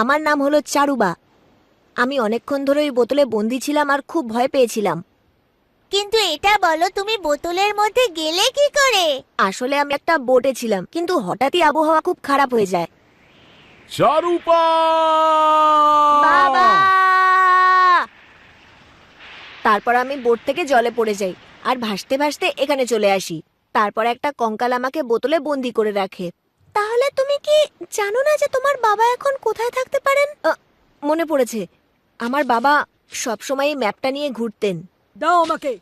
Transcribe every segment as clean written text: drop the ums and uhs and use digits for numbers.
আমার নাম হলো চারুবা। আমি অনেকক্ষণ ধরে ওই বোতলে বন্দি ছিলাম আর খুব ভয় পেয়েছিলাম। কিন্তু এটা বলো, তুমি বোতলের মধ্যে গেলে কি করে? আসলে আমি একটা বোটে ছিলাম, কিন্তু হঠাৎই আবহাওয়া খুব খারাপ হয়ে যায়। চারুপা! বাবা! তারপর আমি বোট থেকে জলে পড়ে যাই আর ভাসতে ভাসতে এখানে চলে আসি। তারপর একটা কঙ্কাল আমাকে বোতলে বন্দি করে রাখে। তাহলে তুমি কি জানো না যে তোমার বাবা এখন কোথায় থাকতে পারেন? মনে পড়েছে, আমার বাবা সবসময় এই ম্যাপটা নিয়ে ঘুরতেন। দাও আমাকে।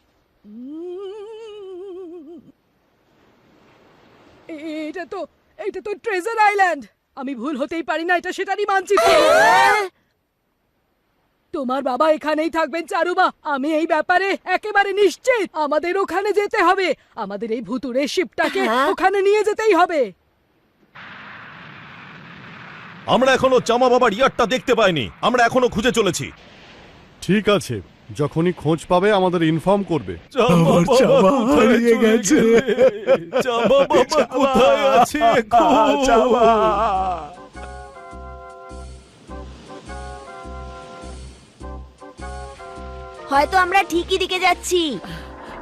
এটা তো ট্রেজার আইল্যান্ড। আমি ভুল হতেই পারি না, এটা সেটারই মানচিত্র। তোমার বাবা এখানেই থাকবেন চারুবা, আমি এই ব্যাপারে একেবারে নিশ্চিত। আমাদের ওখানে যেতে হবে, আমাদের এই ভুতুড়ে শিপটাকে ওখানে নিয়ে যেতেই হবে। আমরা এখনো চামা বাবার ইয়ারটা দেখতে পাইনি, আমরা এখনো খুঁজে চলেছি। ঠিক আছে, যখনই খোঁজ পাবে আমাদের ইনফর্ম করবে। চামা বাবা হারিয়ে গেছে। চামা বাবা কোথায় আছে এখন? হয়তো আমরা ঠিকই দিকে যাচ্ছি।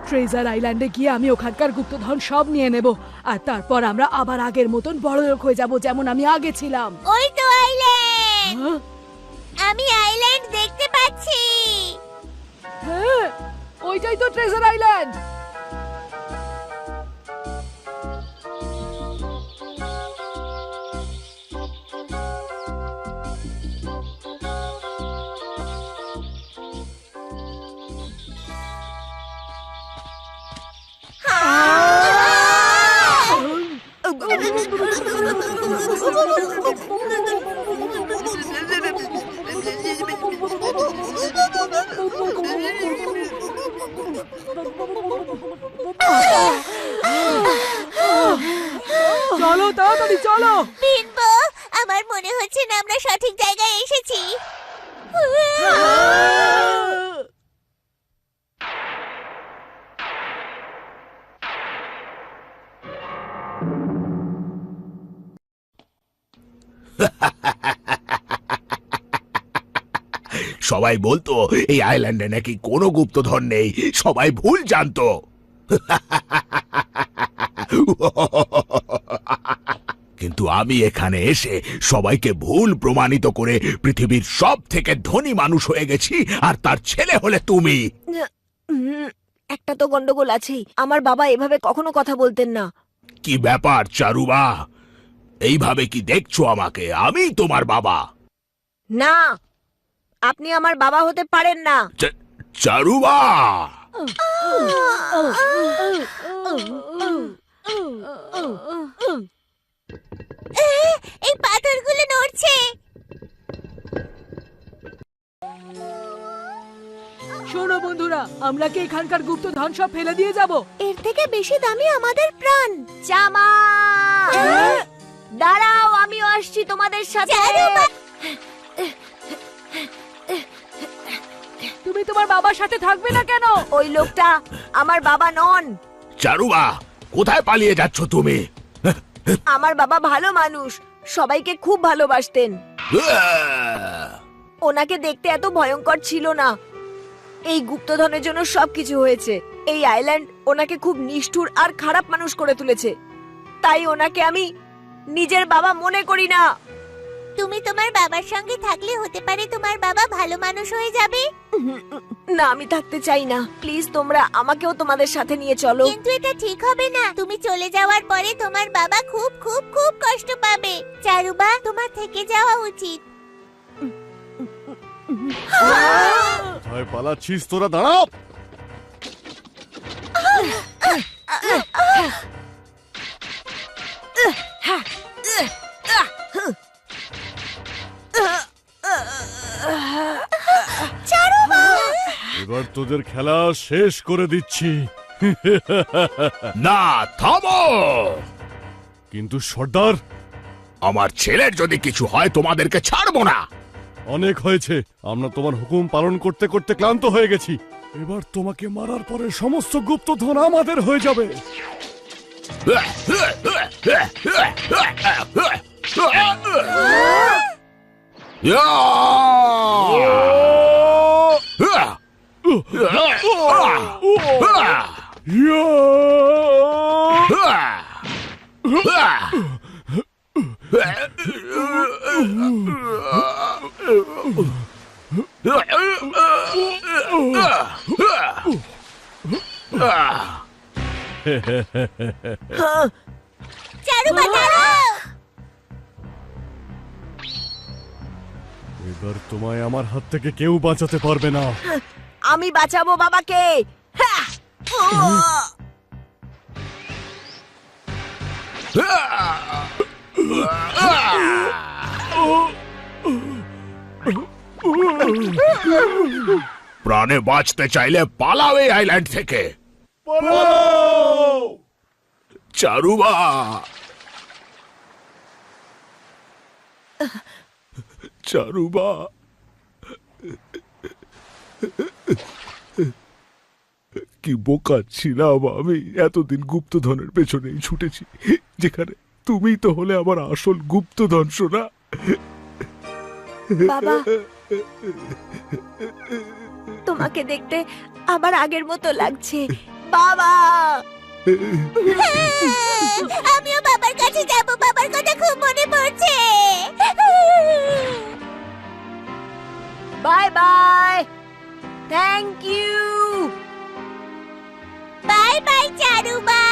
ট্রেজার আইল্যান্ডে গিয়ে আমি ওখানকার গুপ্তধন সব নিয়ে নেব, আর তারপর আমরা আবার আগের মতন বড়লোক হয়ে যাব, যেমন আমি আগে ছিলাম। ওই তো আইল্যান্ড, হ্যাঁ? আমি আইল্যান্ড দেখতে পাচ্ছি। হ্যাঁ, ওইটাই তো ট্রেজার আইল্যান্ড। চলো তাড়াতাড়ি চলো। পিনবো, আমার মনে হচ্ছে না আমরা সঠিক জায়গায় এসেছি। সবাই বলতো এই আইল্যান্ডে নাকি কোনো গুপ্তধন নেই, সবাই ভুল জানতো। কিন্তু আমি এখানে এসে সবাইকে ভুল প্রমাণিত করে পৃথিবীর সব থেকে ধনী মানুষ হয়ে গেছি, আর তার ছেলে হলে তুমি। একটা তো গন্ডগোল আছেই, আমার বাবা এভাবে কখনো কথা বলতেন না। কি ব্যাপার চারুবা, এইভাবে কি দেখছো আমাকে? আমি তোমার বাবা। না, আপনি আমার বাবা হতে পারেন না। চারুবা! এই পাথরগুলো নড়ছে। শোনো বন্ধুরা, আমরা কি এখানকার গুপ্তধন সব ফেলে দিয়ে যাব? এর থেকে বেশি দামি আমাদের প্রাণ। জামা, দাঁড়াও, আমিও আসছি তোমাদের সাথে। তুমি তোমার বাবার সাথে থাকবে না কেন? ওই লোকটা আমার বাবা নন। চারুবা, কোথায় পালিয়ে যাচ্ছ তুমি? আমার বাবা ভালো মানুষ, সবাইকে খুব ভালোবাসতেন। ওনাকে দেখতে এত ভয়ঙ্কর ছিল না। এই গুপ্তধনের জন্য সবকিছু হয়েছে। এই আইল্যান্ড ওনাকে খুব নিষ্ঠুর আর খারাপ মানুষ করে তুলেছে। তাই ওনাকে আমি নিজের বাবা মনে করি না। তুমি তোমার বাবার সঙ্গে থাকলে হতে পারে তোমার বাবা ভালো মানুষ হয়ে যাবে। না, আমি থাকতে চাই না। প্লিজ তোমরা আমাকেও তোমাদের সাথে নিয়ে চলো। কিন্তু এটা ঠিক হবে না। তুমি চলে যাওয়ার পরে তোমার বাবা খুব খুব খুব কষ্ট পাবে। চারুবা, তোমার থেকে যাওয়া উচিত। ভয় পালাচ্ছিস তোরা, দাঁড়াও। এবার তোদের খেলা শেষ করে দিচ্ছি। না, থামো! কিন্তু সর্দার, আমার ছেলের যদি কিছু হয় তোমাদেরকে ছাড়বো না। অনেক হয়েছে, আমরা তোমার হুকুম পালন করতে করতে ক্লান্ত হয়ে গেছি। এবার তোমাকে মারার পরে সমস্ত গুপ্তধন আমাদের হয়ে যাবে। চারুবা দাঁড়াও। এবার তোমায় আমার হাত থেকে কেউ বাঁচাতে পারবে না। আমি বাঁচাবো বাবাকে। হ্যাঁ! প্রাণে বাঁচতে চাইলে পালাও এই আইল্যান্ড থেকে। চারুবা, চারুবা, কি বোকা ছিলাম আমি। এতদিন গুপ্তধনের পেছনেই ছুটেছি, যেখানে তুমি তো হলে আমার আসল গুপ্তধন। শোনা বাবা, তোমাকে দেখতে আবার আগের মতো লাগছে বাবা। আমিও বাবার কাছে যাব, বাবার কথা খুব মনে পড়ছে। Bye bye, thank you. Bye bye Charuba,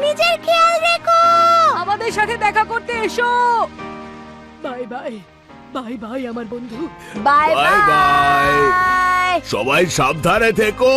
নিজের খেয়াল রেখো। আমাদের সাথে দেখা করতে এসো। বাই বাই, বাই বাই আমার বন্ধু। Bye bye bye. বাই। সবাই সাবধানে থেকো।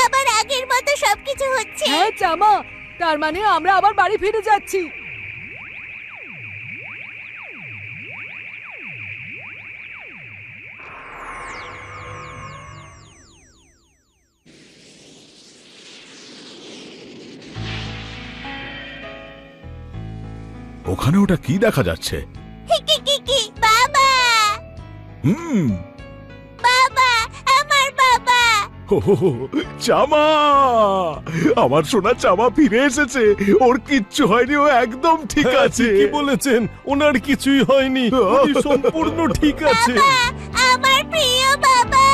আবার আগের মতো সবকিছু হচ্ছে। হ্যাঁ চামা, তার মানে আমরা আবার বাড়ি ফিরে যাচ্ছি। ওখানে ওটা কি দেখা যাচ্ছে? কি বাবা, হুম, বাবা, আমার বাবা। চামা, আমার সোনা চামা ফিরে এসেছে। ওর কিচ্ছু হয়নি, ও একদম ঠিক আছে। কি বলেছেন? ওনার কিছুই হয়নি, উনি সম্পূর্ণ ঠিক আছে। আমার প্রিয় বাবা।